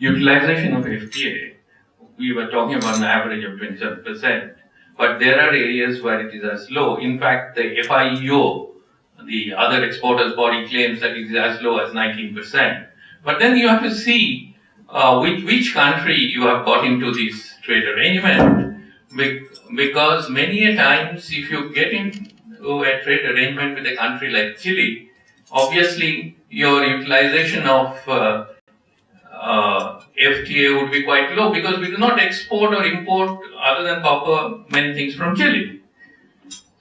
utilization of FTA, we were talking about an average of 27%, but there are areas where it is as low. In fact, the FIEO, the other exporters body, claims that it is as low as 19%. But then you have to see which country you have got into this trade arrangement, because many a times if you get into a trade arrangement with a country like Chile, obviously your utilization of FTA would be quite low, because we do not export or import, other than copper, many things from Chile.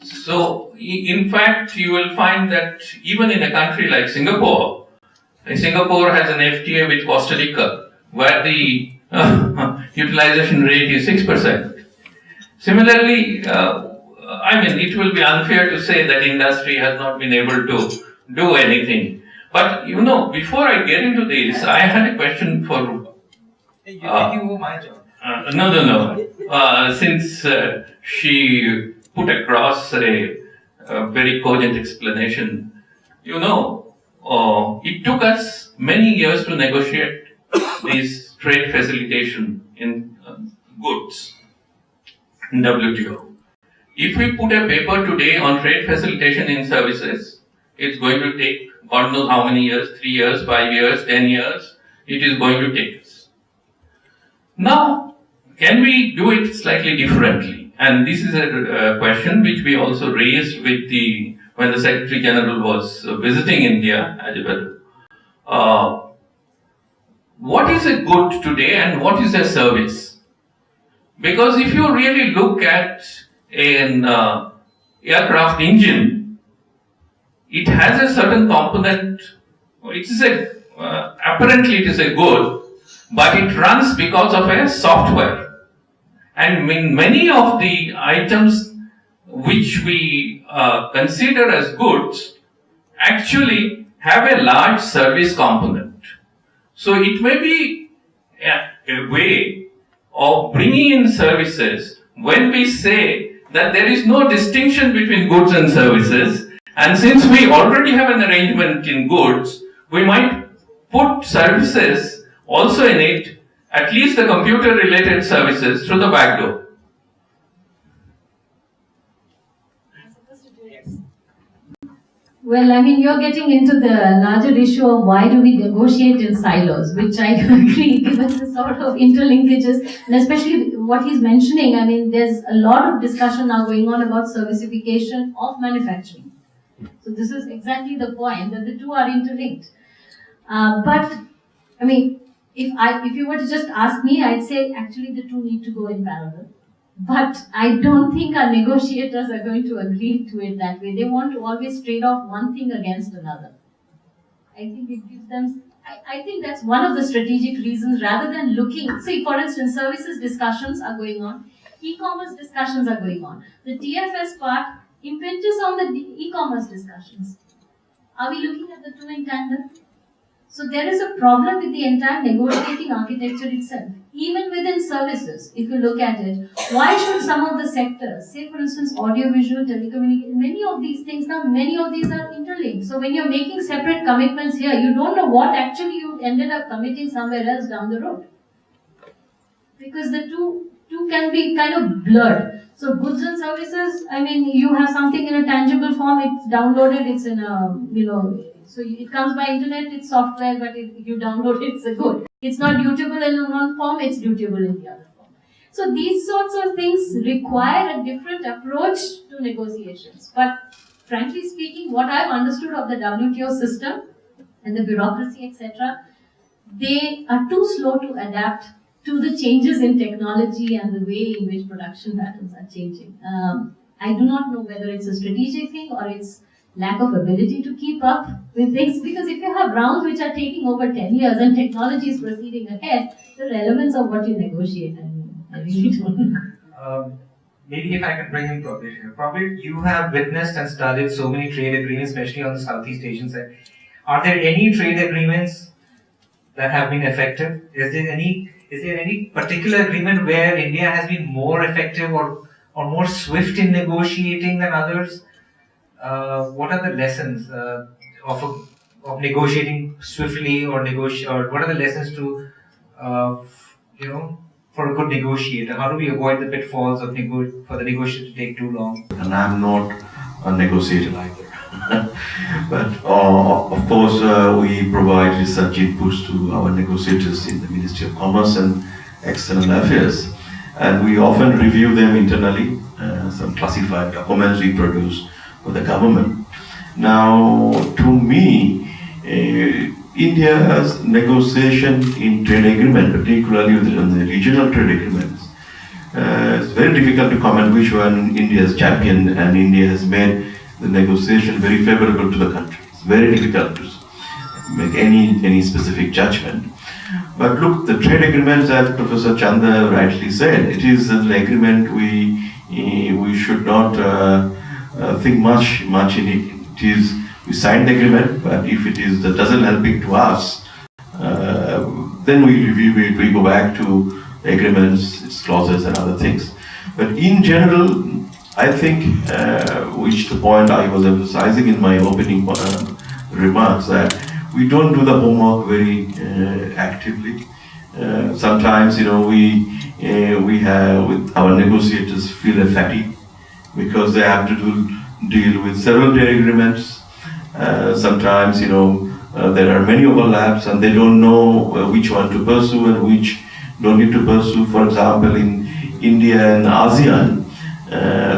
So, in fact, you will find that even in a country like Singapore has an FTA with Costa Rica, where the utilization rate is 6%. Similarly, it will be unfair to say that industry has not been able to do anything. But before I get into this, I had a question for. You taking over my job? No. Since she put across a very cogent explanation, it took us many years to negotiate this trade facilitation in goods in WTO. If we put a paper today on trade facilitation in services, it's going to take God knows how many years, 3 years, 5 years, 10 years, it is going to take us. Now, can we do it slightly differently? And this is a question which we also raised when the Secretary General was visiting India, what is a good today and what is a service? Because if you really look at an aircraft engine, it has a certain component. Apparently it is a good, but it runs because of a software. And many of the items which we consider as goods actually have a large service component. So it may be a way of bringing in services when we say that there is no distinction between goods and services, and since we already have an arrangement in goods, we might put services also in it, at least the computer related services, through the back door. Well, you're getting into the larger issue of why do we negotiate in silos, which I agree, given the sort of interlinkages, and especially what he's mentioning, there's a lot of discussion now going on about servicification of manufacturing. So this is exactly the point, that the two are interlinked. But if you were to just ask me, I'd say actually the two need to go in parallel. But I don't think our negotiators are going to agree to it that way. They want to always trade off one thing against another. I think it gives them. I think that's one of the strategic reasons, rather than looking. See, for instance, services discussions are going on, e-commerce discussions are going on. The TFS part impinges on the e-commerce discussions. Are we looking at the two in tandem? So there is a problem with the entire negotiating architecture itself. Even within services, if you look at it, why should some of the sectors, say for instance audiovisual, telecommunication, many of these are interlinked. So when you're making separate commitments here, you don't know what actually you ended up committing somewhere else down the road. Because the two can be kind of blurred. So goods and services, you have something in a tangible form, it's downloaded, it's in a, so it comes by internet, it's software, but if you download it, it's a good. It's not dutiable in one form, it's dutiable in the other form. So these sorts of things require a different approach to negotiations. But frankly speaking, what I've understood of the WTO system and the bureaucracy, etc., they are too slow to adapt to the changes in technology and the way in which production patterns are changing. I do not know whether it's a strategic thing or it's lack of ability to keep up with things, because if you have rounds which are taking over 10 years and technology is proceeding ahead, the relevance of what you negotiate, I really don't know. Maybe if I can bring in Prabir here. Prabir, you have witnessed and studied so many trade agreements, especially on the Southeast Asian side. Are there any trade agreements that have been effective? Is there any particular agreement where India has been more effective or more swift in negotiating than others? What are the lessons of negotiating swiftly, or what are the lessons to you know, for a good negotiator? How do we avoid the pitfalls of for the negotiator to take too long? And I'm not a negotiator either. But of course, we provide research inputs to our negotiators in the Ministry of Commerce and External Affairs, and we often review them internally. Some classified documents we produce for the government. Now, to me, India's negotiation in trade agreement, particularly on the regional trade agreements, it's very difficult to comment which one India has championed, and India has made the negotiation very favorable to the country. It's very difficult to make any specific judgment. But look, the trade agreements, as Professor Chanda rightly said, it is an agreement we should not think much in it. It is, we signed the agreement, but if that doesn't help it to us, then we review it, we go back to the agreements, its clauses and other things. But in general, I think, which the point I was emphasizing in my opening remarks, that we don't do the homework very actively. Sometimes, we have, with our negotiators, feel a fatigue because they have to deal with several trade agreements. Sometimes, there are many overlaps and they don't know which one to pursue and which don't need to pursue. For example, in India and ASEAN,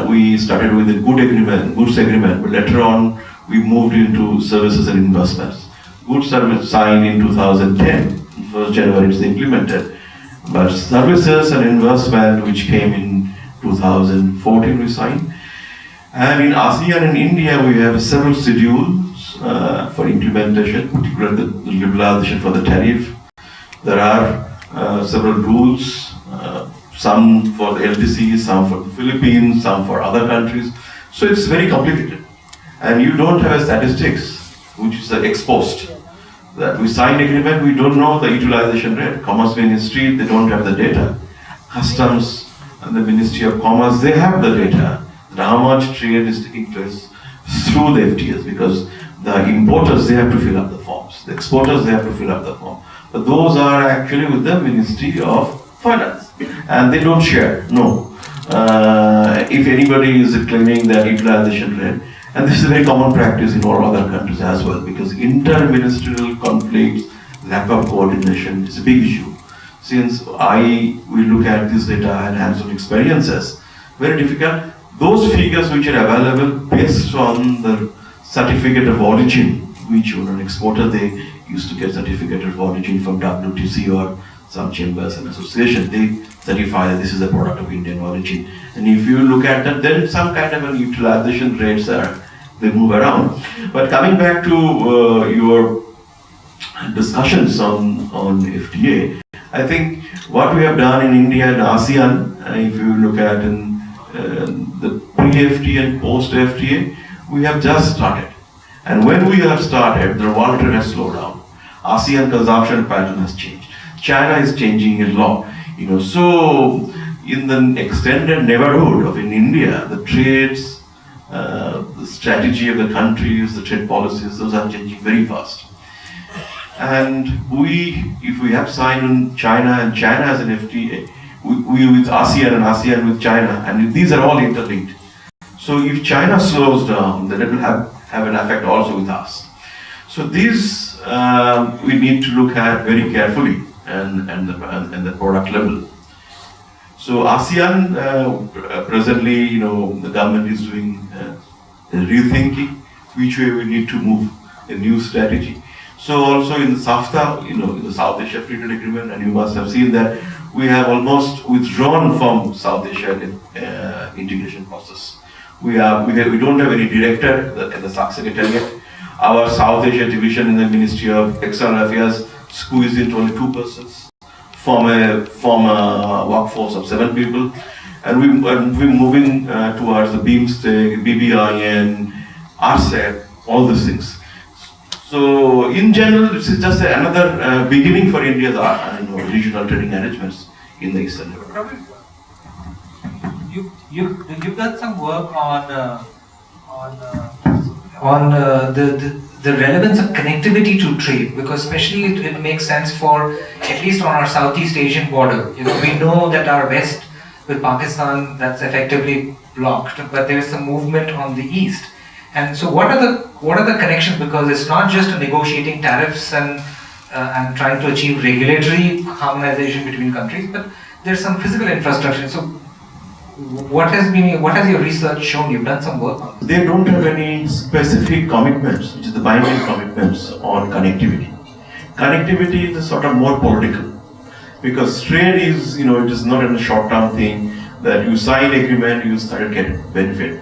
we started with a goods agreement, but later on we moved into services and investments. Goods service signed in 2010, 1st January it's implemented, but services and investment, which came in 2014, we signed. And in ASEAN and India, we have several schedules for implementation, particularly the liberalization for the tariff. There are several rules, some for the LDC, some for the Philippines, some for other countries. So it's very complicated. And you don't have a statistics, which is ex post. That we sign agreement, we don't know the utilization rate. Commerce Ministry, they don't have the data. Customs and the Ministry of Commerce, they have the data. That how much trade is taking place through the FTAs, because the importers, they have to fill up the forms. The exporters, they have to fill up the form. But those are actually with the Ministry of Finance. And they don't share, no. If anybody is claiming that utilization rate, and this is a very common practice in all other countries as well, because inter-ministerial conflicts, lack of coordination is a big issue. Since we look at this data and hands-on experiences, very difficult. Those figures which are available based on the certificate of origin, which when an exporter, they used to get certificate of origin from WTC or some chambers and association, they certify that this is a product of Indian origin. And if you look at that, then some kind of an utilization rates they move around. But coming back to your discussions on FTA, I think what we have done in India and ASEAN, if you look at in the pre-FTA and post-FTA, we have just started. And when we have started, the world trade has slowed down. ASEAN consumption pattern has changed. China is changing a lot. So in the extended neighborhood of in India, the trades, the strategy of the countries, the trade policies, those are changing very fast. And if we have signed on China and China has an FTA, we with ASEAN and ASEAN with China, and these are all interlinked. So if China slows down, then it will have an effect also with us. So these we need to look at very carefully and the product level. So ASEAN presently, the government is doing rethinking which way we need to move, a new strategy. So also in the SAFTA, in the South Asia Free Trade Agreement, and you must have seen that we have almost withdrawn from South Asian integration process. We don't have any director in the SAC Secretariat. Our South Asia division in the Ministry of External Affairs squeezed into only 2 persons from a workforce of 7 people. And we're moving towards the BIMSTEC, BBIN, RCEP, all these things. So in general, this is just another beginning for India's regional trading arrangements in the Eastern Europe. You've done some work on the the relevance of connectivity to trade, because especially it makes sense for, at least on our Southeast Asian border. We know that our west with Pakistan, that's effectively blocked, but there is some movement on the east. And so what are the connections? Because it's not just negotiating tariffs and trying to achieve regulatory harmonization between countries, but there's some physical infrastructure. So what has your research shown? You've done some work on this. They don't have any specific commitments, which is the binding commitments on connectivity. Connectivity is sort of more political, because trade is, it is not a short-term thing that you sign agreement, you start getting benefit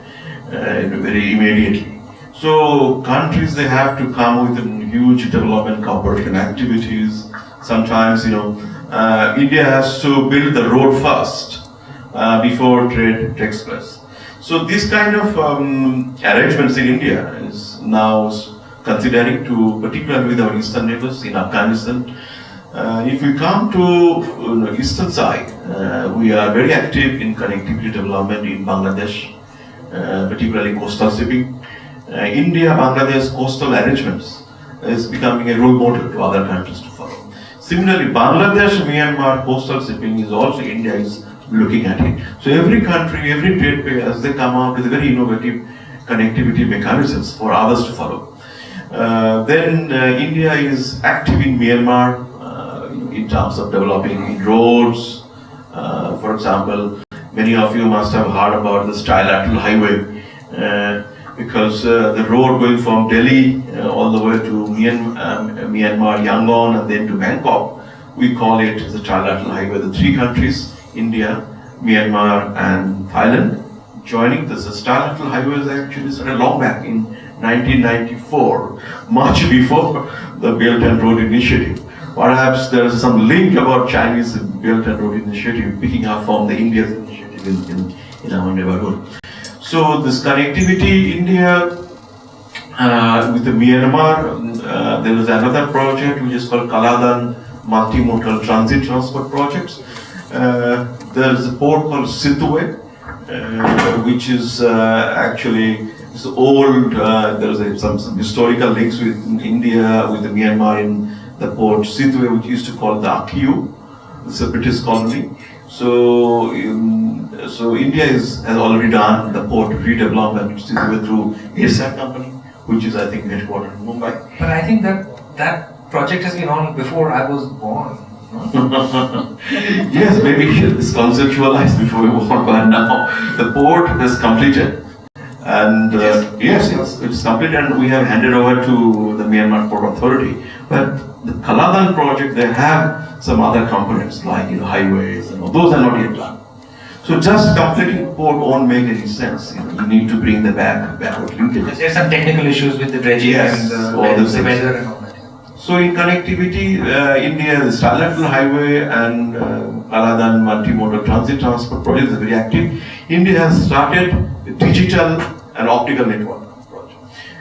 very immediately. So countries, they have to come with a huge development cooperation activities. Sometimes, India has to build the road first before trade takes place. So this kind of arrangements in India is now considering to, particularly with our eastern neighbors in Afghanistan. If we come to eastern side, we are very active in connectivity development in Bangladesh, particularly coastal shipping. India-Bangladesh coastal arrangements is becoming a role model to other countries to follow. Similarly, Bangladesh-Myanmar coastal shipping is also, India is looking at it. So every country, every trade players, they come out with very innovative connectivity mechanisms for others to follow. Then India is active in Myanmar in terms of developing roads. For example, many of you must have heard about the trilateral highway, because the road going from Delhi all the way to Myanmar, Yangon, and then to Bangkok, we call it the trilateral highway. The three countries, India, Myanmar, and Thailand, joining this trilateral highway is actually started long back in 1994, much before the Belt and Road Initiative. Perhaps there is some link about Chinese Belt and Road Initiative picking up from the India's initiative in our neighborhood. So this connectivity, India with the Myanmar, there is another project which is called Kaladan Multimodal Transit Transport Projects. There is a port called Situate, which is actually it's old. There is some historical links with India, with the Myanmar in the port Situate, which used to call the Akiu. It's a British colony. So India has already done the port redevelopment through ASAC company, which is, I think, headquartered in Mumbai. But I think that project has been on before I was born. Yes, maybe it's conceptualized before we were born, but now the port is completed. And yes, it's completed, and we have handed over to the Myanmar Port Authority. But the Kaladan project, they have some other components like highways, and those are not yet done. So just completing port won't make any sense. You need to bring the backward linkages. There's some technical issues with the dredging and the weather and all that. So in connectivity, India, the trilateral highway and Kaladan multimodal transit transport project is very active. India has started a digital and optical network project,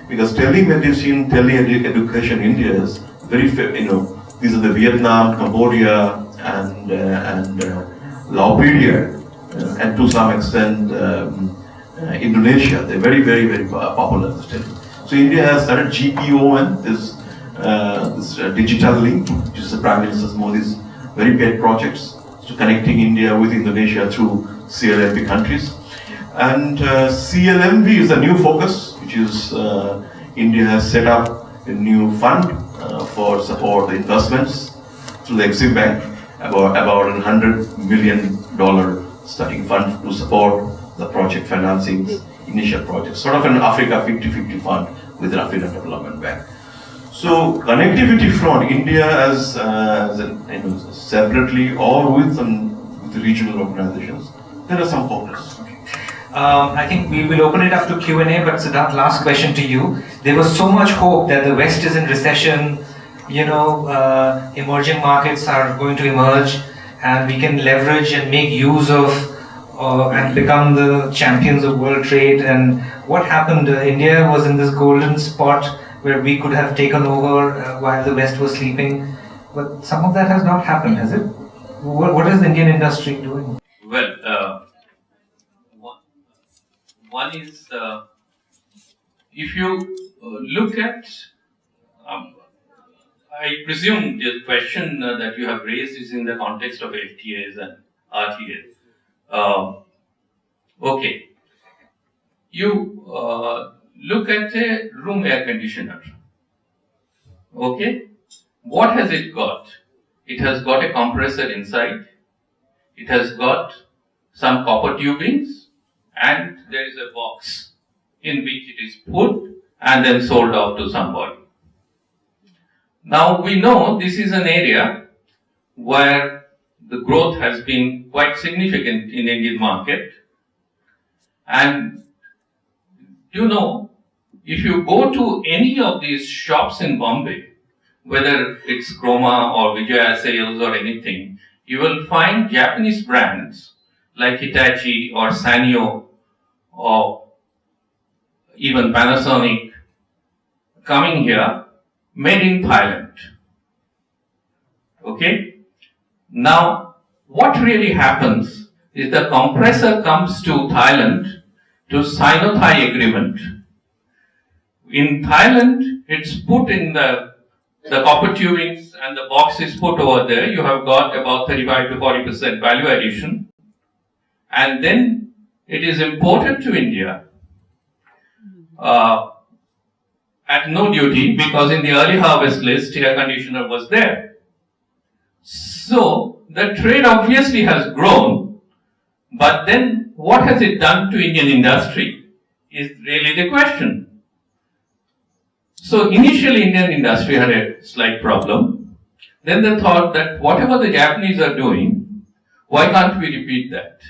because telemedicine, tele-education in India is very, these are the Vietnam, Cambodia, and Laos, and to some extent Indonesia. They're very, very, very popular. So India has started GPON, this digital link, which is the Prime Minister Modi's very pet projects, to connecting India with Indonesia through CLMV countries. And CLMV is a new focus, which is India has set up a new fund for support the investments through the Exim Bank, about $100 million starting fund to support the project financing initial projects, sort of an Africa 50-50 fund with the African Development Bank. So connectivity front, India as separately or with the regional organizations, there are some focus. I think we will open it up to Q&A, but Siddharth, last question to you. There was so much hope that the West is in recession, emerging markets are going to emerge, and we can leverage and make use of and become the champions of world trade. And what happened? India was in this golden spot where we could have taken over while the West was sleeping. But some of that has not happened, has it? What is the Indian industry doing? Well, one is if you look at um, I presume the question that you have raised is in the context of FTAs and RTAs. Okay. You look at a room air conditioner. Okay. What has it got? It has got a compressor inside. It has got some copper tubings, and there is a box in which it is put and then sold off to somebody. Now we know this is an area where the growth has been quite significant in Indian market, and you know, if you go to any of these shops in Bombay, whether it's Chroma or Vijaya Sales or anything, you will find Japanese brands like Hitachi or Sanyo or even Panasonic coming here, made in Thailand. Okay? Now, what really happens is the compressor comes to Thailand to Sino-Thai agreement. In Thailand, it's put in the copper tubings and the box is put over there. You have got about 35 to 40% value addition. And then it is imported to India at no duty, because in the early harvest list, air conditioner was there. So the trade obviously has grown, but then what has it done to Indian industry is really the question. So initially Indian industry had a slight problem. Then they thought that whatever the Japanese are doing, why can't we repeat that?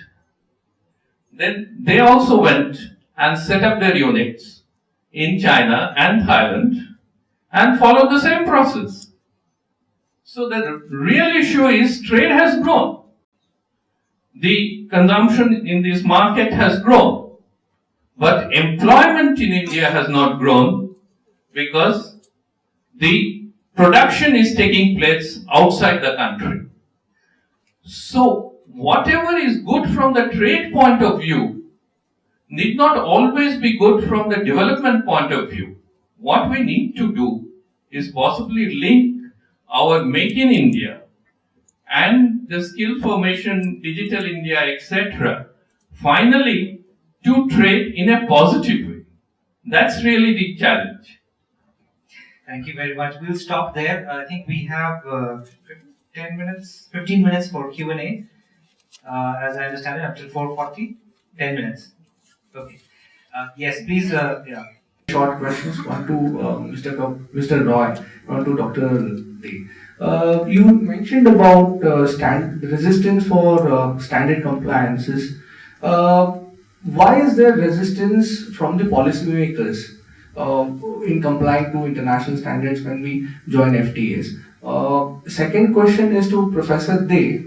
Then they also went and set up their units in China and Thailand and followed the same process. So the real issue is trade has grown. The consumption in this market has grown. But employment in India has not grown because the production is taking place outside the country. So whatever is good from the trade point of view need not always be good from the development point of view. What we need to do is possibly link our Make in India and the skill formation, Digital India, etc., finally to trade in a positive way. That's really the challenge. Thank you very much. We'll stop there. I think we have 15 minutes for Q&A. As I understand it, up till 4:40, 10 minutes. Okay. Yes, please. Yeah. Short questions. One to Mr. Roy, one to Dr. Day. You mentioned about resistance for standard compliances. Why is there resistance from the policymakers in complying to international standards when we join FTAs? Second question is to Professor Day.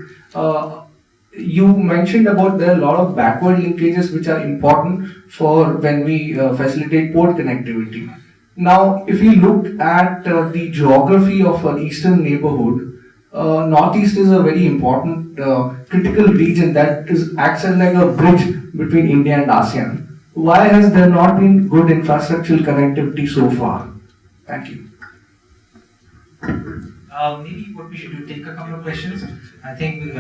You mentioned about there are a lot of backward linkages which are important for when we facilitate port connectivity. Now, if we look at the geography of an eastern neighborhood, Northeast is a very important critical region that acts as like a bridge between India and ASEAN. Why has there not been good infrastructural connectivity so far? Thank you. Maybe what we should do, take a couple of questions. I think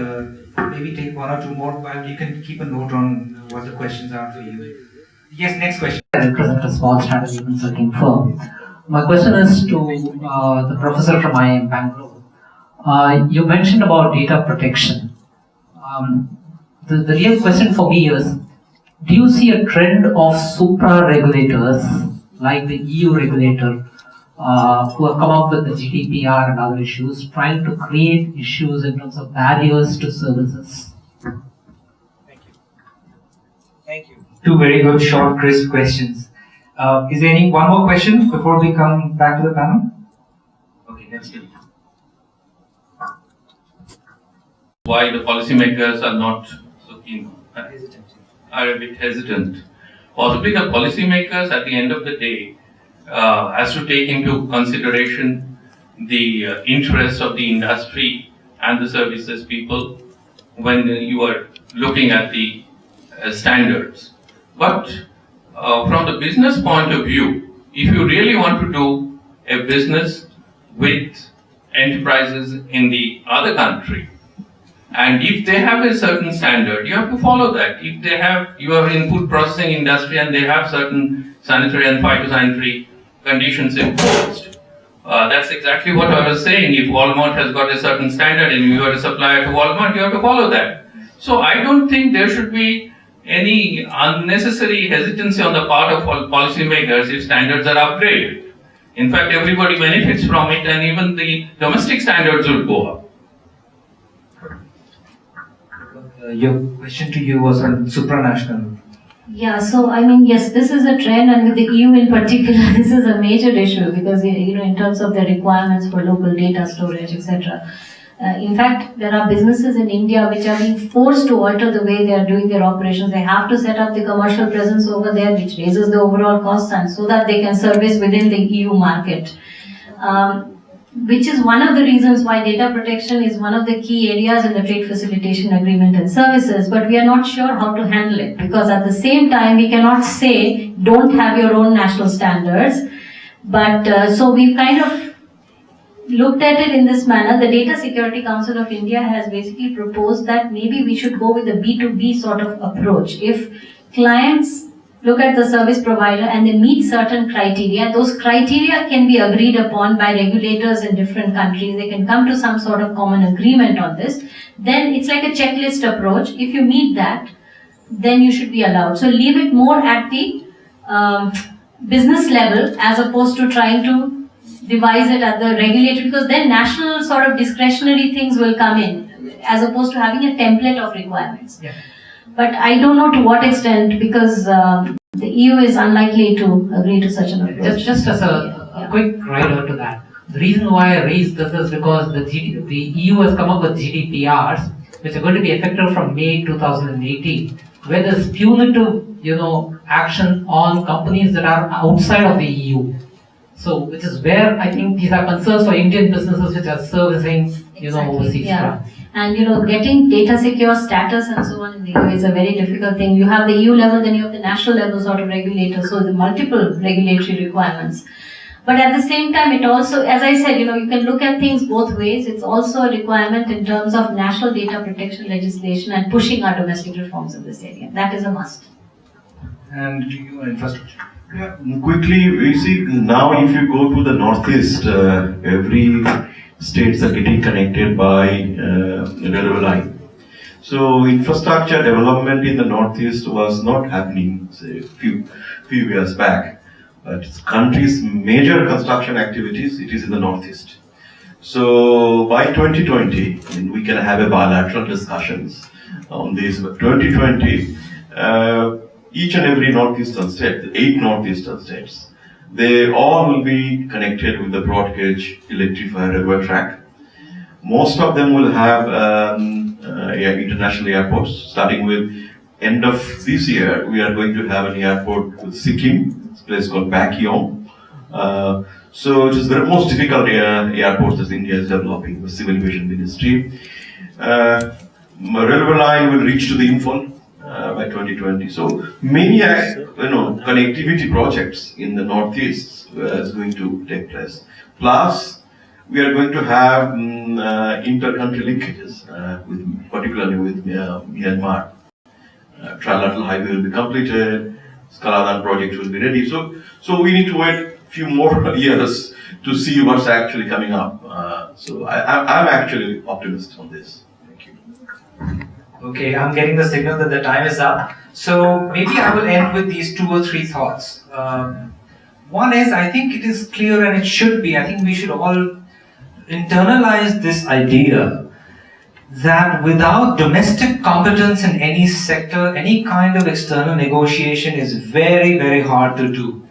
maybe take one or two more, while you can keep a note on what the questions are for you. Yes, next question. I represent a small strategy consulting firm. My question is to the professor from IIM Bangalore. You mentioned about data protection. The real question for me is, do you see a trend of supra-regulators, like the EU regulator, who have come up with the GDPR and other issues, trying to create issues in terms of barriers to services? Thank you. Thank you. Two very good, short, crisp questions. Is there one more question before we come back to the panel? Okay, let's do it. Why the policymakers are not so keen, are a bit hesitant. Possibly the policymakers at the end of the day has to take into consideration the interests of the industry and the services people when you are looking at the standards. But from the business point of view, if you really want to do a business with enterprises in the other country. And if they have a certain standard, you have to follow that. If they have your input processing industry and they have certain sanitary and phytosanitary conditions imposed, that's exactly what I was saying. If Walmart has got a certain standard and you are a supplier to Walmart, you have to follow that. So I don't think there should be any unnecessary hesitancy on the part of policymakers if standards are upgraded. In fact, everybody benefits from it, and even the domestic standards would go up. Your question to you was on supranational. Yeah, so I mean, yes, this is a trend, and with the EU in particular, this is a major issue because, you know, in terms of the requirements for local data storage, etc. In fact, there are businesses in India which are being forced to alter the way they are doing their operations. They have to set up the commercial presence over there, which raises the overall costs, and so that they can service within the EU market. Which is one of the reasons why data protection is one of the key areas in the trade facilitation agreement and services, but we are not sure how to handle it, because at the same time we cannot say don't have your own national standards. But so we've kind of looked at it in this manner. The Data Security Council of India has basically proposed that maybe we should go with a B2B sort of approach. If clients look at the service provider and they meet certain criteria, those criteria can be agreed upon by regulators in different countries. They can come to some sort of common agreement on this. Then it's like a checklist approach. If you meet that, then you should be allowed. So leave it more at the business level as opposed to trying to devise it at the regulatory, because then national sort of discretionary things will come in as opposed to having a template of requirements. Yeah. But I don't know to what extent, because the EU is unlikely to agree to such an approach. Just as a quick rider to that. The reason why I raised this is because the EU has come up with GDPRs, which are going to be effective from May 2018, where there's punitive, action on companies that are outside of the EU. So, which is where I think these are concerns for Indian businesses which are servicing, overseas. Yeah. And getting data secure status and so on in the EU is a very difficult thing. You have the EU level, then you have the national level sort of regulator, so the multiple regulatory requirements. But at the same time, it also, as I said, you can look at things both ways. It's also a requirement in terms of national data protection legislation and pushing our domestic reforms in this area. That is a must. And to you, infrastructure. Yeah, quickly, we see now if you go to the northeast, every states are getting connected by railway line. So infrastructure development in the northeast was not happening, say, few years back. But country's major construction activities, it is in the northeast. So by 2020, we can have a bilateral discussions on this. But 2020. Each and every northeastern state, the 8 northeastern states, they all will be connected with the broad gauge electrified railway track. Most of them will have international airports. Starting with end of this year, we are going to have an airport with Sikkim, a place called Baekhyong. So it is the most difficult airport that India is developing, the Civil Aviation Ministry. Railway line will reach to the Imphal by 2020. So many connectivity projects in the northeast is going to take place. Plus, we are going to have inter-country linkages, particularly with Myanmar. Trilateral highway will be completed. Skaladan project will be ready. So we need to wait a few more years to see what's actually coming up. So I'm actually optimistic on this. Thank you. Okay, I'm getting the signal that the time is up. So maybe I will end with these 2 or 3 thoughts. One is, I think it is clear, and it should be, I think we should all internalize this idea that without domestic competence in any sector, any kind of external negotiation is very, very hard to do.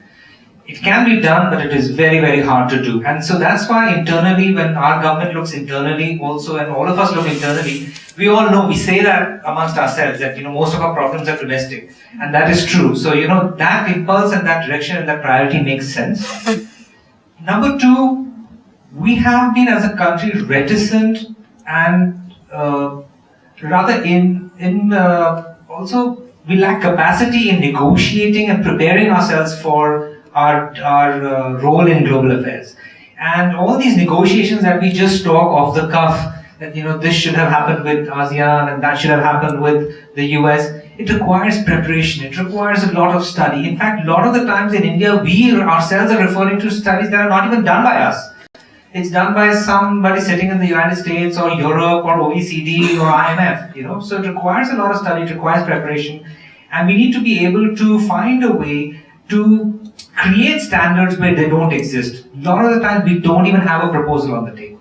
It can be done, but it is very, very hard to do. And so that's why internally, when our government looks internally also, and all of us look internally, we all know, we say that amongst ourselves, that most of our problems are domestic. And that is true. So, that impulse and that direction and that priority makes sense. Number 2, we have been as a country reticent and rather also we lack capacity in negotiating and preparing ourselves for our role in global affairs. And all these negotiations that we just talk off the cuff, that this should have happened with ASEAN and that should have happened with the US, it requires preparation, it requires a lot of study. In fact, a lot of the times in India, we ourselves are referring to studies that are not even done by us. It's done by somebody sitting in the United States or Europe or OECD or IMF, So it requires a lot of study, it requires preparation. And we need to be able to find a way to create standards where they don't exist. A lot of the time, we don't even have a proposal on the table.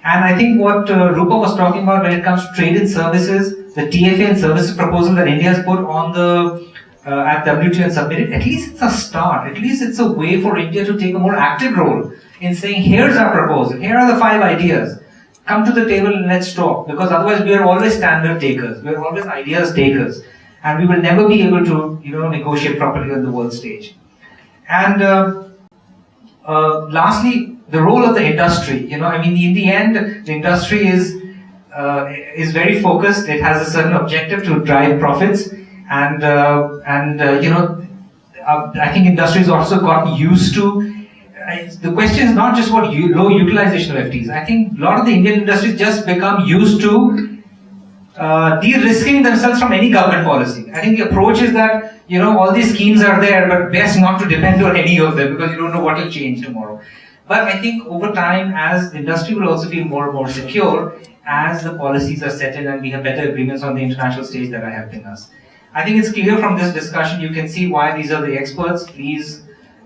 And I think what Rupa was talking about when it comes to trade and services, the TFA and services proposal that India has put on the at WTO and submitted, at least it's a start. At least it's a way for India to take a more active role in saying, here's our proposal, here are the 5 ideas. Come to the table and let's talk. Because otherwise we are always standard takers, we are always ideas takers. And we will never be able to negotiate properly on the world stage. And lastly, the role of the industry. In the end, the industry is very focused. It has a certain objective to drive profits, and I think industry has also gotten used to. The question is not just about low utilization of FTs. I think a lot of the Indian industries just become used to de-risking themselves from any government policy. I think the approach is that all these schemes are there, but best not to depend on any of them because you don't know what will change tomorrow. But I think over time, as industry will also feel more and more secure as the policies are set in and we have better agreements on the international stage that are helping us. I think it's clear from this discussion, you can see why these are the experts. Please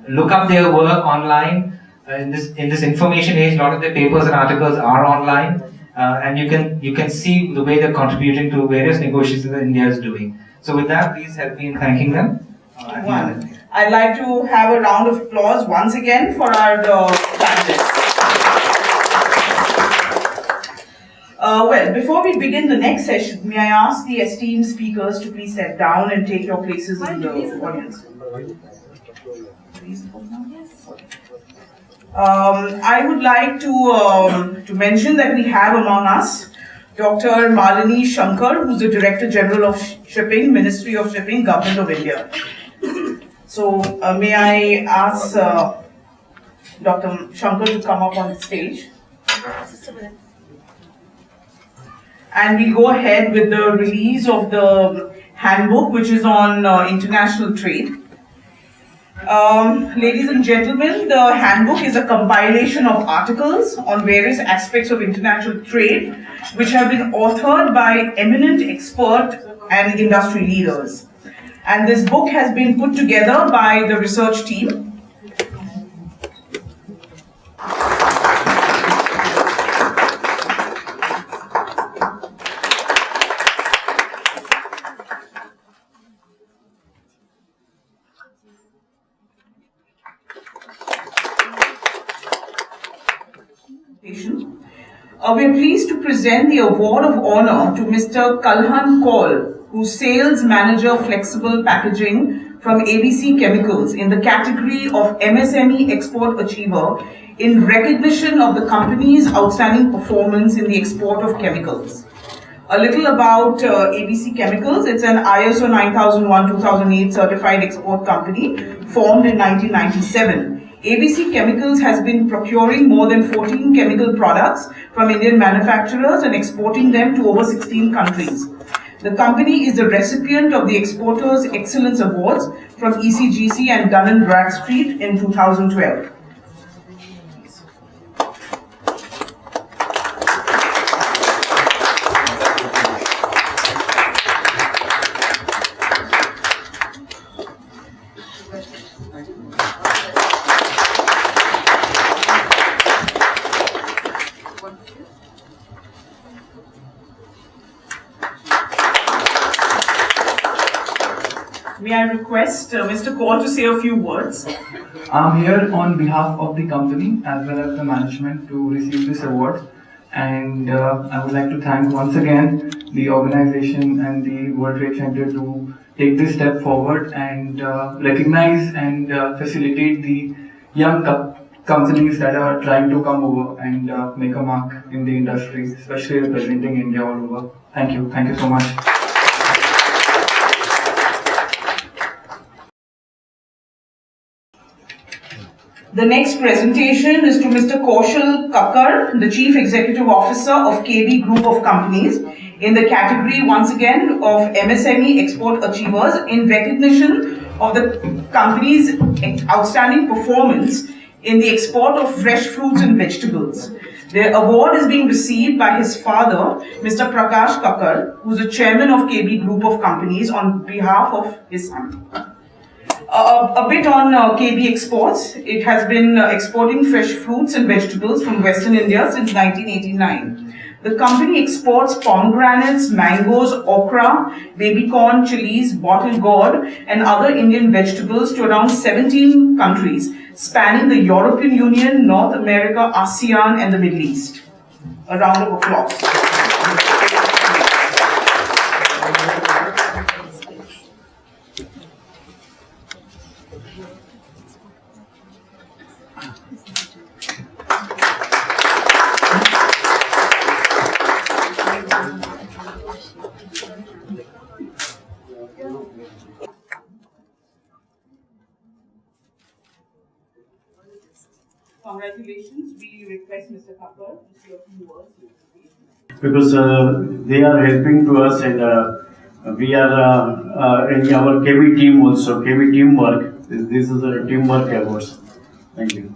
look up their work online. In this information age, a lot of their papers and articles are online. And you can see the way they're contributing to various negotiations that India is doing. So with that, please help me in thanking them. I'd like to have a round of applause once again for our panelists. Well, before we begin the next session, may I ask the esteemed speakers to please step down and take your places in the audience. I would like to mention that we have among us Dr. Malini Shankar, who's the Director General of Shipping, Ministry of Shipping, Government of India. So may I ask Dr. Shankar to come up on the stage. And we'll go ahead with the release of the handbook, which is on international trade. Ladies and gentlemen, the handbook is a compilation of articles on various aspects of international trade, which have been authored by eminent expert and industry leaders. And this book has been put together by the research team. We are pleased to present the award of honor to Mr. Kalhan Kaul, who's Sales Manager Flexible Packaging from ABC Chemicals in the category of MSME Export Achiever in recognition of the company's outstanding performance in the export of chemicals. A little about ABC Chemicals. It's an ISO 9001-2008 certified export company formed in 1997. ABC Chemicals has been procuring more than 14 chemical products from Indian manufacturers and exporting them to over 16 countries. The company is the recipient of the Exporters Excellence Awards from ECGC and Dun & Bradstreet in 2012. May I request Mr. Kaul to say a few words? I'm here on behalf of the company as well as the management to receive this award, and I would like to thank once again the organization and the World Trade Center to take this step forward and recognize and facilitate the young companies that are trying to come over and make a mark in the industry, especially representing India all over. Thank you so much. The next presentation is to Mr. Kaushal Kakkar, the Chief Executive Officer of KB Group of Companies, in the category once again of MSME Export Achievers in recognition of the company's outstanding performance in the export of fresh fruits and vegetables. The award is being received by his father, Mr. Prakash Kakkar, who is the chairman of KB Group of Companies, on behalf of his son. A bit on KB Exports. It has been exporting fresh fruits and vegetables from Western India since 1989. The company exports pomegranates, mangoes, okra, baby corn, chilies, bottle gourd, and other Indian vegetables to around 17 countries, spanning the European Union, North America, ASEAN, and the Middle East. A round of applause. Congratulations. We request Mr. Kakkar to say a few words. Because they are helping to us, and we are in our KB team also. KB teamwork. This is a teamwork awards. Thank you.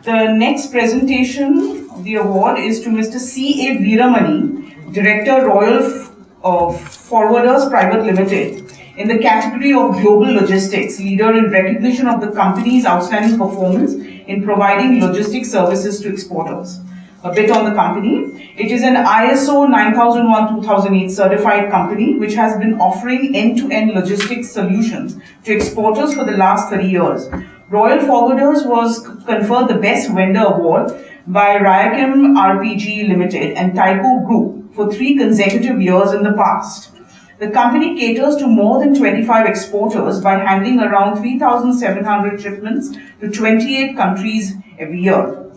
The next presentation of the award is to Mr. C. A. Veeramani, Director, Royal Forwarders Private Limited, in the category of Global Logistics, leader in recognition of the company's outstanding performance in providing logistics services to exporters. A bit on the company. It is an ISO 9001-2008 certified company which has been offering end-to-end logistics solutions to exporters for the last 30 years. Royal Forwarders was conferred the Best Vendor Award by Rayachem RPG Limited and Taiko Group for 3 consecutive years in the past. The company caters to more than 25 exporters by handling around 3,700 shipments to 28 countries every year.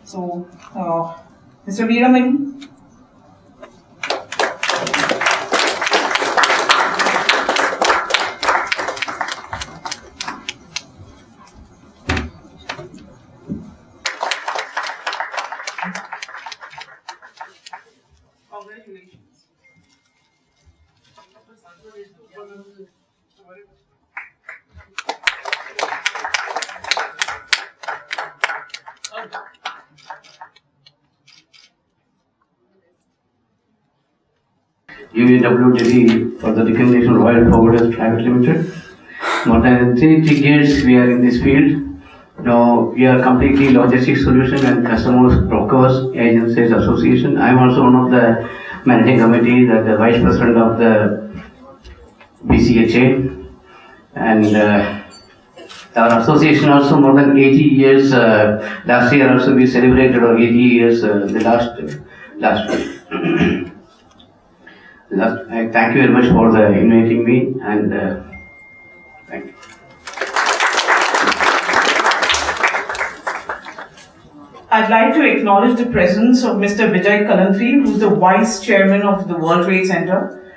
So, Mr. Veeramani. Congratulations. UAWTD for the recognition of Royal Forwarders Private Limited. More than 3 decades we are in this field. Now we are completely logistics solution and customers, brokers, agencies, association. I am also one of the managing committee, the vice president of the BCHA, and our association also more than 80 years. Last year also we celebrated our 80 years. The last year. I thank you very much for inviting me, and thank you. I'd like to acknowledge the presence of Mr. Vijay Kalantri, who's the Vice Chairman of the World Trade Center.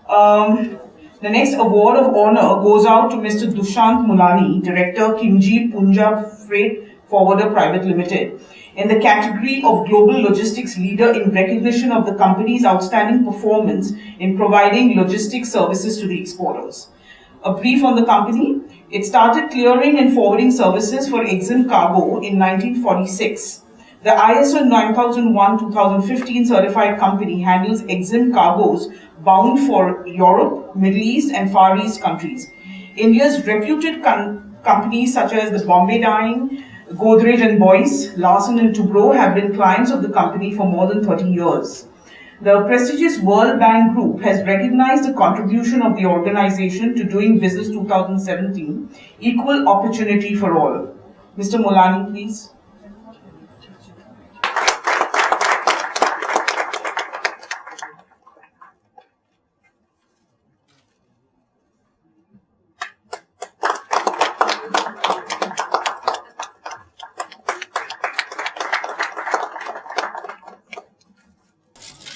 The next award of honor goes out to Mr. Dushant Mulani, Director, Kimji Punjab Freight Forwarder Private Limited, in the category of Global Logistics Leader in recognition of the company's outstanding performance in providing logistics services to the exporters. A brief on the company. It started clearing and forwarding services for Exim Cargo in 1946. The ISO 9001-2015 certified company handles Exim cargoes bound for Europe, Middle East and Far East countries. India's reputed companies such as the Bombay Dyeing, Godrej and Boyce, Larsen and Toubro have been clients of the company for more than 30 years. The prestigious World Bank Group has recognized the contribution of the organization to Doing Business 2017, Equal Opportunity for All. Mr. Mulani, please.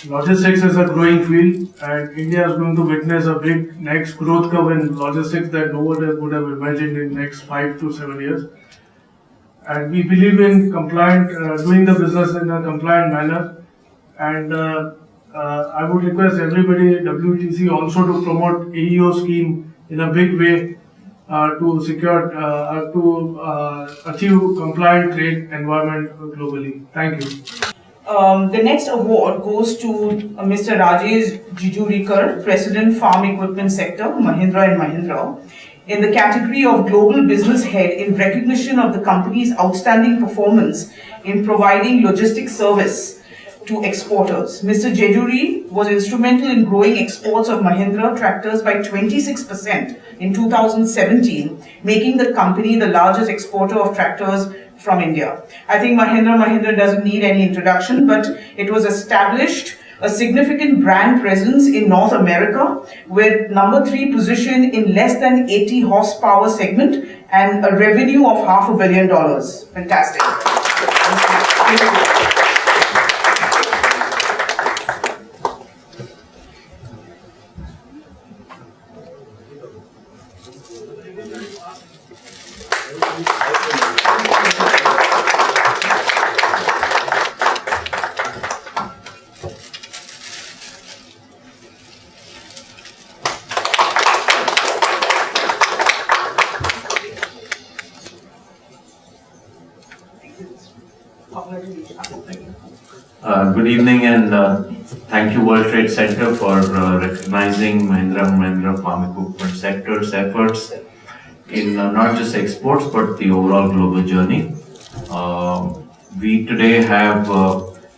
logistics is a growing field, and India is going to witness a big next growth curve in logistics that no one would have imagined in next 5 to 7 years. And we believe in doing the business in a compliant manner. And I would request everybody, WTC, also to promote AEO scheme in a big way to secure, achieve compliant trade environment globally. Thank you. The next award goes to Mr. Rajesh Jijurikar, President Farm Equipment Sector, Mahindra and Mahindra, in the category of Global Business Head in recognition of the company's outstanding performance in providing logistics service to exporters. Mr. Jejuri was instrumental in growing exports of Mahindra tractors by 26% in 2017, making the company the largest exporter of tractors from India. I think Mahindra doesn't need any introduction, but it was established a significant brand presence in North America with number 3 position in less than 80 horsepower segment and a revenue of $500 million. Fantastic. Good evening, and thank you World Trade Center for recognizing Mahindra Farm Equipment sector's efforts in not just exports but the overall global journey. We today have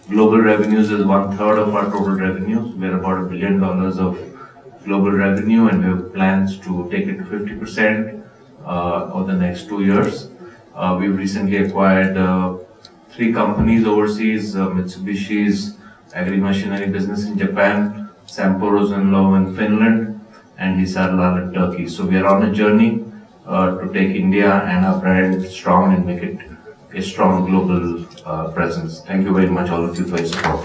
global revenues as 1/3 of our total revenues. We're about $1 billion of global revenue, and we have plans to take it to 50% over the next 2 years. We've recently acquired 3 companies overseas, Mitsubishi's agri-machinery business in Japan, Samporo's in Law in Finland, and Hisarlar in Turkey. So we are on a journey to take India and our brand strong and make it a strong global presence. Thank you very much all of you for your support.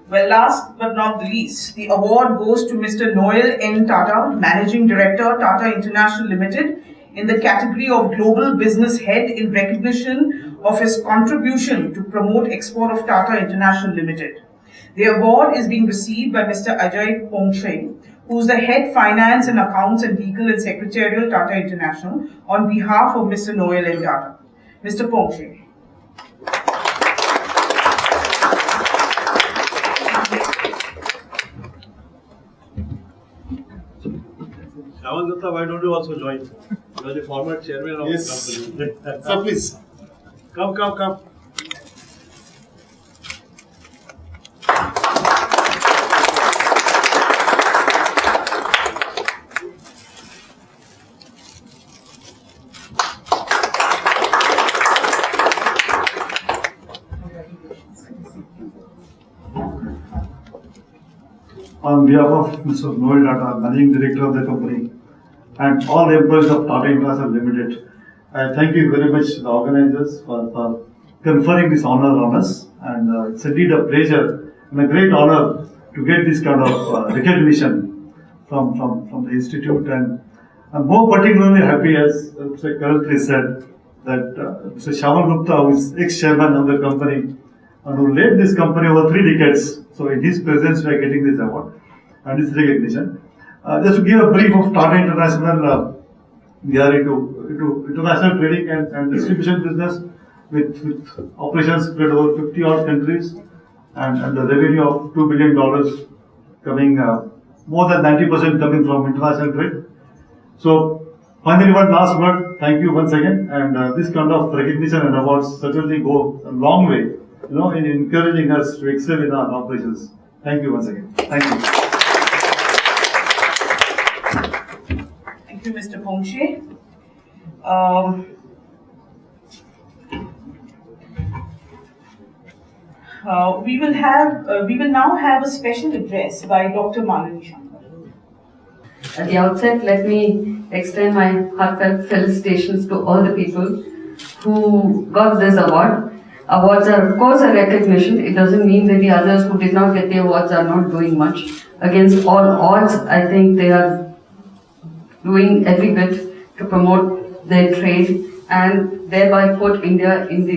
Well, last but not the least, the award goes to Mr. Noel N. Tata, Managing Director, Tata International Limited, in the category of Global Business Head in recognition of his contribution to promote export of Tata International Limited. The award is being received by Mr. Ajay Pongshe, who is the Head Finance and Accounts and Legal and Secretarial Tata International, on behalf of Mr. Noel N. Tata. Mr. Pongshe. Shawan Dutta, why don't you also join? You are the former chairman of the company. Sir, please. Come. On behalf of Mr. Noel Tata, Managing Director of the company, and all the employees of Tata International Limited, I thank you very much, the organizers, for conferring this honor on us. And it's indeed a pleasure and a great honor to get this kind of recognition from the institute. And I'm more particularly happy, as Mr. currently said, that Mr. Shawan Gupta, who is ex-chairman of the company and who led this company over 3 decades, so in his presence we are getting this award and this recognition. Just to give a brief of Tata International, we are into international trading and distribution business with operations spread over 50 odd countries and the revenue of $2 billion coming, more than 90% coming from international trade. So finally, one last word, thank you once again, and this kind of recognition and awards certainly go a long way, in encouraging us to excel in our operations. Thank you once again. Thank you. Thank you, Mr. Pongshe. We will now have a special address by Dr. Malini Shankar. At the outset, let me extend my heartfelt felicitations to all the people who got this award. Awards are, of course, a recognition. It doesn't mean that the others who did not get the awards are not doing much. Against all odds, I think they are doing every bit to promote their trade and thereby put India in the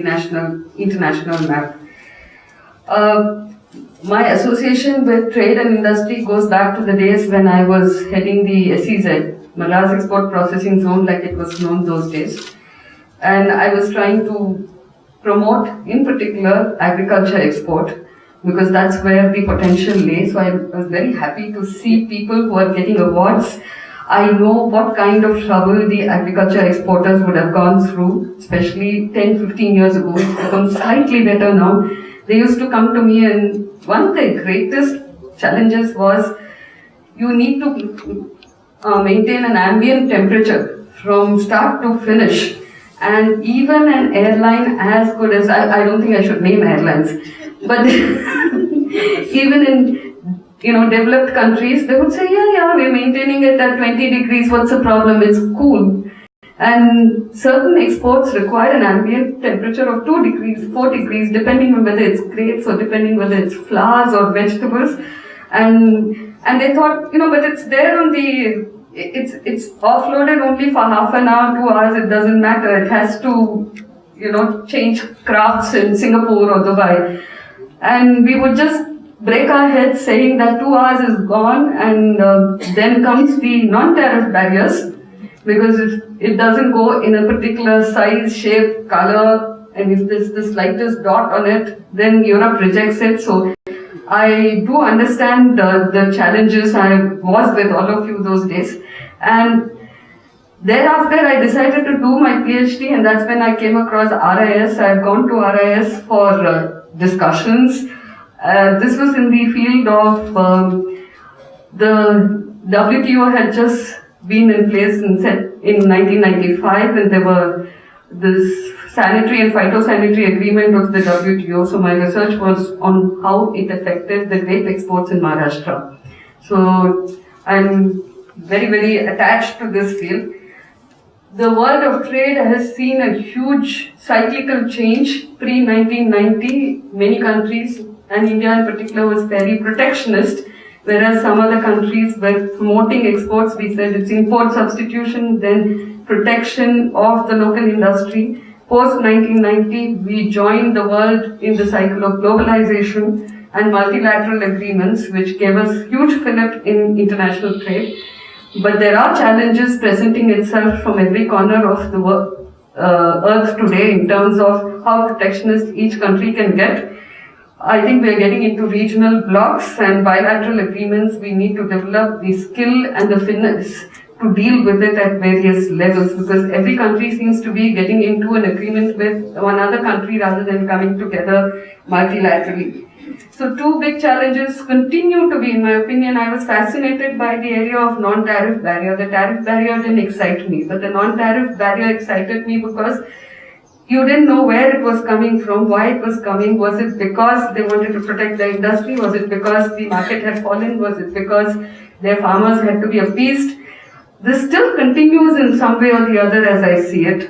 international map. My association with trade and industry goes back to the days when I was heading the SEZ, Madras Export Processing Zone, like it was known those days. And I was trying to promote, in particular, agriculture export, because that's where the potential lay. So I was very happy to see people who are getting awards. I know what kind of trouble the agriculture exporters would have gone through, especially 10-15 years ago. It's become slightly better now. They used to come to me, and one of the greatest challenges was you need to maintain an ambient temperature from start to finish. And even an airline as good as, I don't think I should name airlines, but even in developed countries, they would say, yeah, we're maintaining it at 20 degrees, what's the problem, it's cool. And certain exports require an ambient temperature of 2 degrees, 4 degrees, depending on whether it's grapes or depending whether it's flowers or vegetables. And they thought, but it's there on the, it's offloaded only for half an hour, 2 hours, it doesn't matter. It has to, change crafts in Singapore or Dubai. And we would just break our heads saying that 2 hours is gone, and then comes the non-tariff barriers, because if it doesn't go in a particular size, shape, color, and if there's the slightest dot on it, then Europe rejects it. So I do understand the challenges. I was with all of you those days. And thereafter, I decided to do my PhD, and that's when I came across RIS. I had gone to RIS for discussions. This was in the field of the WTO had just been in place in 1995, and there were this sanitary and phytosanitary agreement of the WTO. So my research was on how it affected the grape exports in Maharashtra. So I'm very, very attached to this field. The world of trade has seen a huge cyclical change. Pre-1990, many countries, and India in particular, was very protectionist, whereas some other countries were promoting exports. We said it's import substitution, then protection of the local industry. Post-1990, we joined the world in the cycle of globalization and multilateral agreements, which gave us huge fillip in international trade. But there are challenges presenting itself from every corner of the earth today in terms of how protectionist each country can get. I think we are getting into regional blocks and bilateral agreements. We need to develop the skill and the finesse to deal with it at various levels, because every country seems to be getting into an agreement with one other country rather than coming together multilaterally. So two big challenges continue to be, in my opinion. I was fascinated by the area of non-tariff barrier. The tariff barrier didn't excite me, but the non-tariff barrier excited me because you didn't know where it was coming from, why it was coming. Was it because they wanted to protect the industry? Was it because the market had fallen? Was it because their farmers had to be appeased? This still continues in some way or the other as I see it.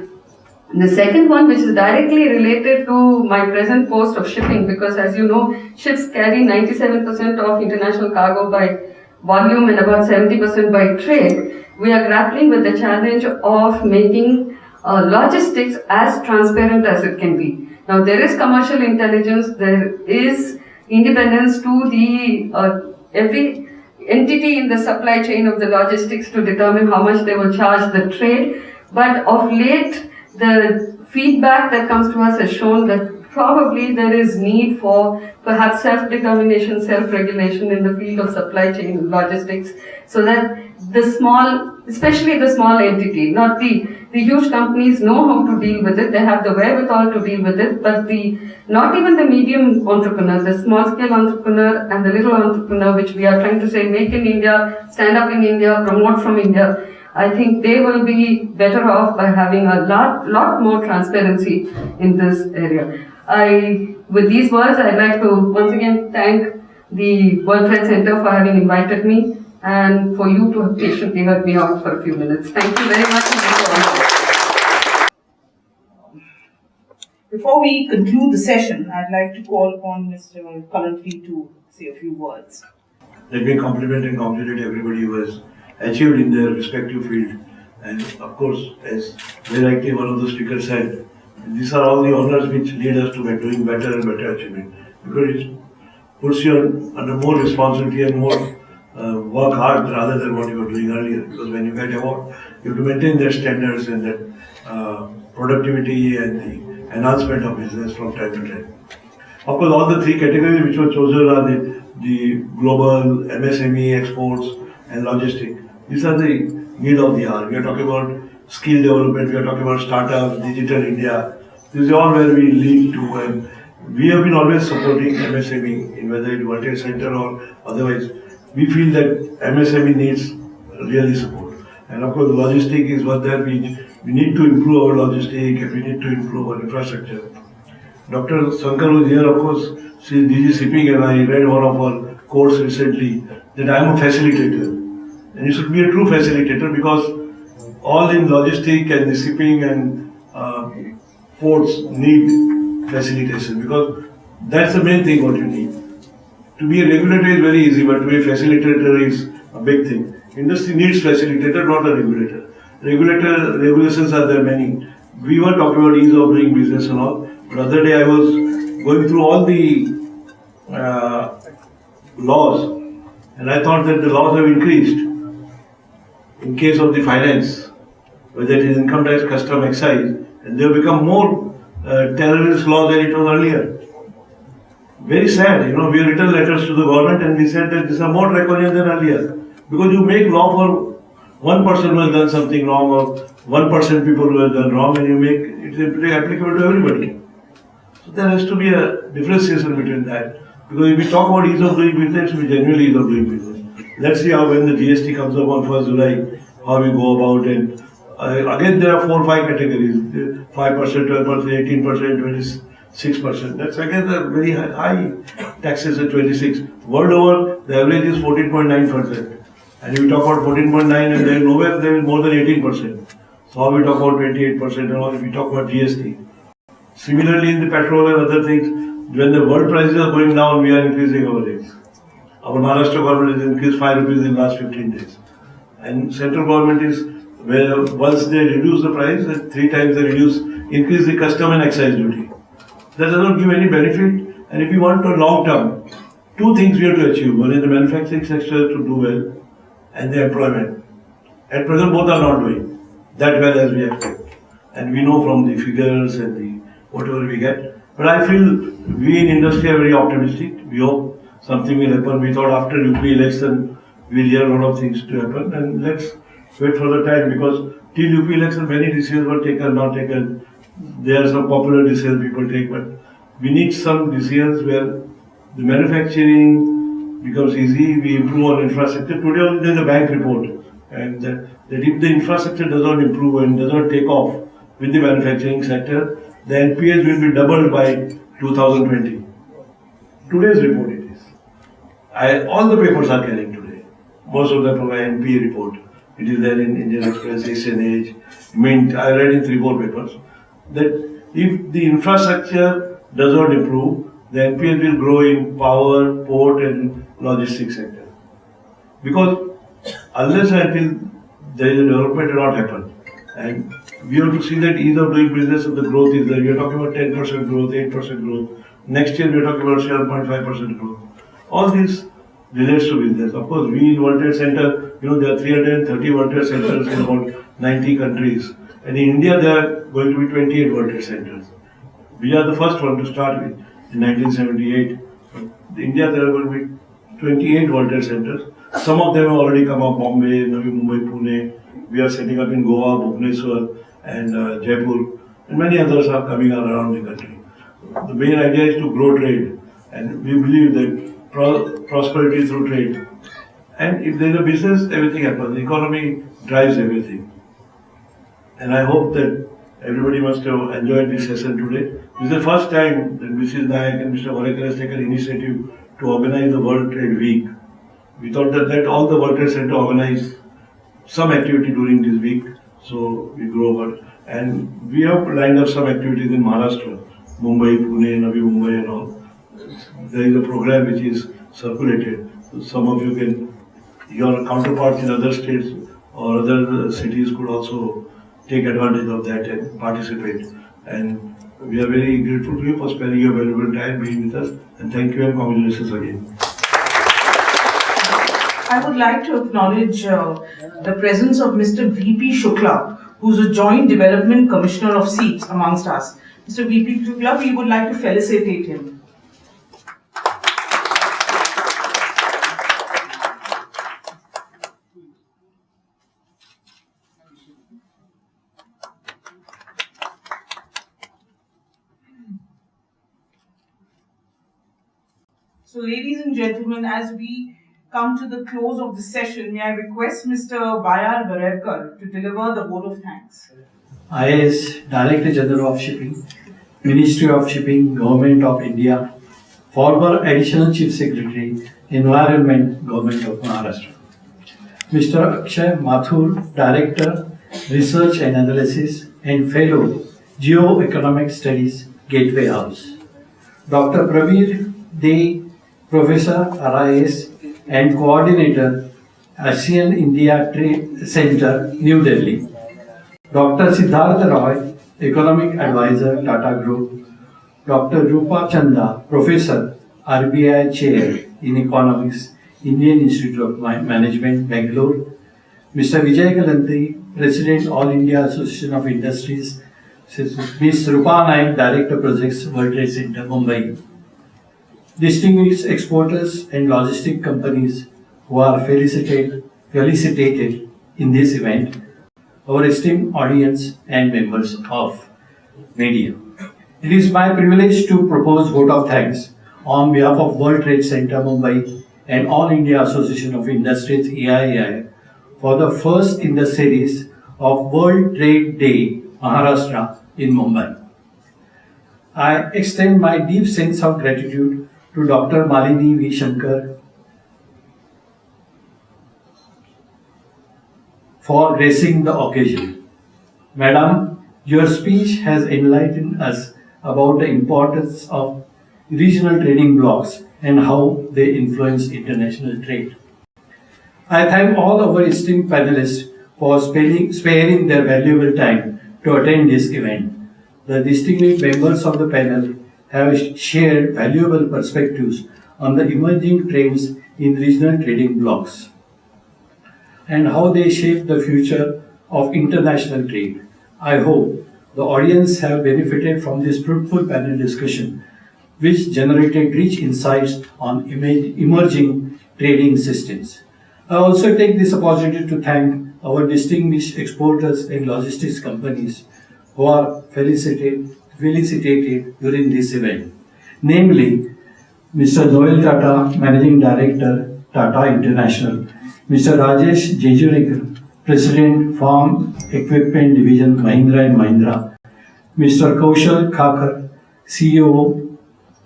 And the second one, which is directly related to my present post of shipping, because as you know, ships carry 97% of international cargo by volume and about 70% by trade. We are grappling with the challenge of making logistics as transparent as it can be. Now, there is commercial intelligence, there is independence to the every entity in the supply chain of the logistics to determine how much they will charge the trade. But of late, the feedback that comes to us has shown that probably there is need for perhaps self-determination, self-regulation in the field of supply chain logistics, so that the small, especially the small entity, not the huge companies know how to deal with it, they have the wherewithal to deal with it, but not even the medium entrepreneur, the small scale entrepreneur and the little entrepreneur, which we are trying to say, make in India, stand up in India, promote from India, I think they will be better off by having a lot more transparency in this area. With these words, I'd like to once again thank the World Trade Center for having invited me and for you to have patiently heard me out for a few minutes. Thank you very much. Before we conclude the session, I'd like to call upon Mr. Kalantri to say a few words. Let me compliment and congratulate everybody who has achieved in their respective field. And of course, as very rightly one of the speakers said, these are all the honors which lead us to doing better and better achievement. Because it puts you under more responsibility and more work hard rather than what you were doing earlier. Because when you get award, you have to maintain their standards and that productivity and the enhancement of business from time to time. Of course, all the three categories which were chosen are the global, MSME, exports and logistics. These are the need of the hour. We are talking about skill development, we are talking about startups, digital India. This is all where we lead to, and we have been always supporting MSME in whether it's World Trade Center or otherwise. We feel that MSME needs really support. And of course, logistics is what that we need to improve our logistics and we need to improve our infrastructure. Dr. Sankar was here, of course, she is DG Shipping, and I read one of her course recently that I am a facilitator. And you should be a true facilitator because all in logistics and the shipping and ports need facilitation because that's the main thing what you need. To be a regulator is very easy, but to be a facilitator is a big thing. Industry needs facilitator, not a regulator. Regulations are there many. We were talking about ease of doing business and all. But the other day I was going through all the laws and I thought that the laws have increased. In case of the finance, whether it is income tax, custom, excise, and they have become more terrorist law than it was earlier. Very sad, we have written letters to the government and we said that these are more draconian than earlier. Because you make law for one person who has done something wrong or 1% people who have done wrong and you make it applicable to everybody. So there has to be a differentiation between that. Because if we talk about ease of doing business, it should be genuinely ease of doing business. Let's see how when the GST comes up on 1st July, how we go about it. Again, there are 4 or 5 categories, 5%, 12%, 18%, 26%. That's again a very high taxes at 26. World over, the average is 14.9%. And if we talk about 14.9 and then nowhere there is more than 18%. So how we talk about 28% and all, if we talk about GST. Similarly in the petrol and other things, when the world prices are going down, we are increasing our rates. Our Maharashtra government has increased 5 rupees in the last 15 days. And central government is where once they reduce the price, 3 times they increase the custom and excise duty. That does not give any benefit. And if we want to long term, 2 things we have to achieve. One is the manufacturing sector to do well and the employment. At present both are not doing that well as we expect. And we know from the figures and the whatever we get. But I feel we in industry are very optimistic. We hope something will happen. We thought after UP election we'll hear a lot of things to happen, and let's wait for the time because till UP election many decisions were taken, not taken. There are some popular decisions people take, but we need some decisions where the manufacturing becomes easy, we improve on infrastructure. Today there is a bank report, and that if the infrastructure does not improve and does not take off with the manufacturing sector, the NPAs will be doubled by 2020. Today's report it is. All the papers are carrying today. Most of them provide NPA report. It is there in Indian Express, Asian Age, Mint. I read in 3-4 papers that if the infrastructure does not improve, the NPA will grow in power, port and logistics sector. Because unless and until there is a development, it will not happen. And we have to see that ease of doing business and the growth is there. We are talking about 10% growth, 8% growth. Next year we are talking about 7.5% growth. All these relates to business. Of course, we in World Trade Center, there are 330 World Trade Centers in about 90 countries. And in India there are going to be 28 World Trade Centers. We are the first one to start with in 1978. In India there are going to be 28 World Trade Centers. Some of them have already come up, Bombay, Mumbai, Pune. We are setting up in Goa, Bhubaneswar and Jaipur. And many others are coming around the country. The main idea is to grow trade. And we believe that prosperity through trade. And if there is a business, everything happens. The economy drives everything. And I hope that everybody must have enjoyed this session today. This is the first time that Mrs. Nayak and Mr. Varekar has taken initiative to organize the World Trade Week. We thought that all the World Trade Center organize some activity during this week, so we grow over. And we have lined up some activities in Maharashtra. Mumbai, Pune, Navi Mumbai and all. There is a program which is circulated. So some of you can, your counterparts in other states or other cities could also take advantage of that and participate. And we are very grateful to you for spending your valuable time being with us. And thank you and congratulations again. I would like to acknowledge the presence of Mr. VP Shukla, who is a Joint Development Commissioner of Seats amongst us. Mr. VP Shukla, we would like to felicitate him. So, ladies and gentlemen, as we come to the close of the session, may I request Mr. Y.R. Barerkar to deliver the vote of thanks. I, as Director General of Shipping, Ministry of Shipping, Government of India, former Additional Chief Secretary, Environment, Government of Maharashtra. Mr. Akshay Mathur, Director, Research and Analysis and Fellow, Geo-Economic Studies, Gateway House. Dr. Pravir De, Professor RIS and Coordinator, ASEAN India Trade Center, New Delhi. Dr. Siddharth Roy, Economic Advisor, Tata Group. Dr. Rupa Chanda, Professor, RBI Chair in Economics, Indian Institute of Management, Bangalore. Mr. Vijay Galanti, President, All India Association of Industries. Ms. Rupa Naik, Director Projects, World Trade Center, Mumbai. Distinguished exporters and logistic companies who are felicitated in this event, our esteemed audience and members of media. It is my privilege to propose vote of thanks on behalf of World Trade Center Mumbai and All India Association of Industries AII for the first in the series of World Trade Day Maharashtra in Mumbai. I extend my deep sense of gratitude to Dr. Malini V. Shankar for gracing the occasion. Madam, your speech has enlightened us about the importance of regional trading blocs and how they influence international trade. I thank all our esteemed panelists for sparing their valuable time to attend this event. The distinguished members of the panel have shared valuable perspectives on the emerging trends in regional trading blocs and how they shape the future of international trade. I hope the audience have benefited from this fruitful panel discussion, which generated rich insights on emerging trading systems. I also take this opportunity to thank our distinguished exporters and logistics companies who are felicitated during this event, namely Mr. Noel Tata, Managing Director, Tata International, Mr. Rajesh Jejurikar, President, Farm Equipment Division, Mahindra & Mahindra, Mr. Kaushal Khakar, CEO,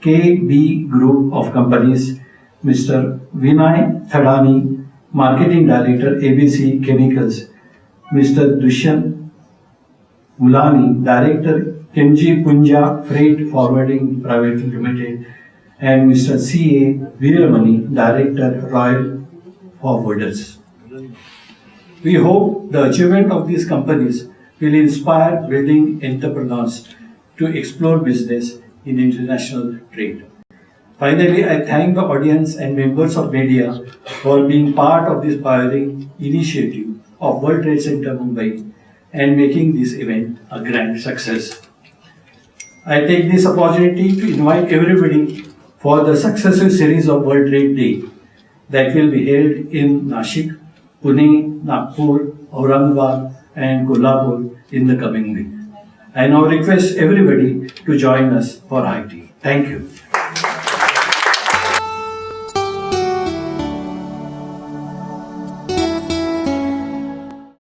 KB Group of Companies, Mr. Vinay Thadani, Marketing Director, ABC Chemicals, Mr. Dushyant Mulani, Director, Kenji Punja Freight Forwarding Private Limited, and Mr. C.A. Veeramani, Director, Royal Forwarders. We hope the achievement of these companies will inspire budding entrepreneurs to explore business in international trade. Finally, I thank the audience and members of media for being part of this pioneering initiative of World Trade Center Mumbai and making this event a grand success. I take this opportunity to invite everybody for the successive series of World Trade Day that will be held in Nashik, Pune, Nagpur, Aurangabad and Kolhapur in the coming week. I now request everybody to join us for IT. Thank you.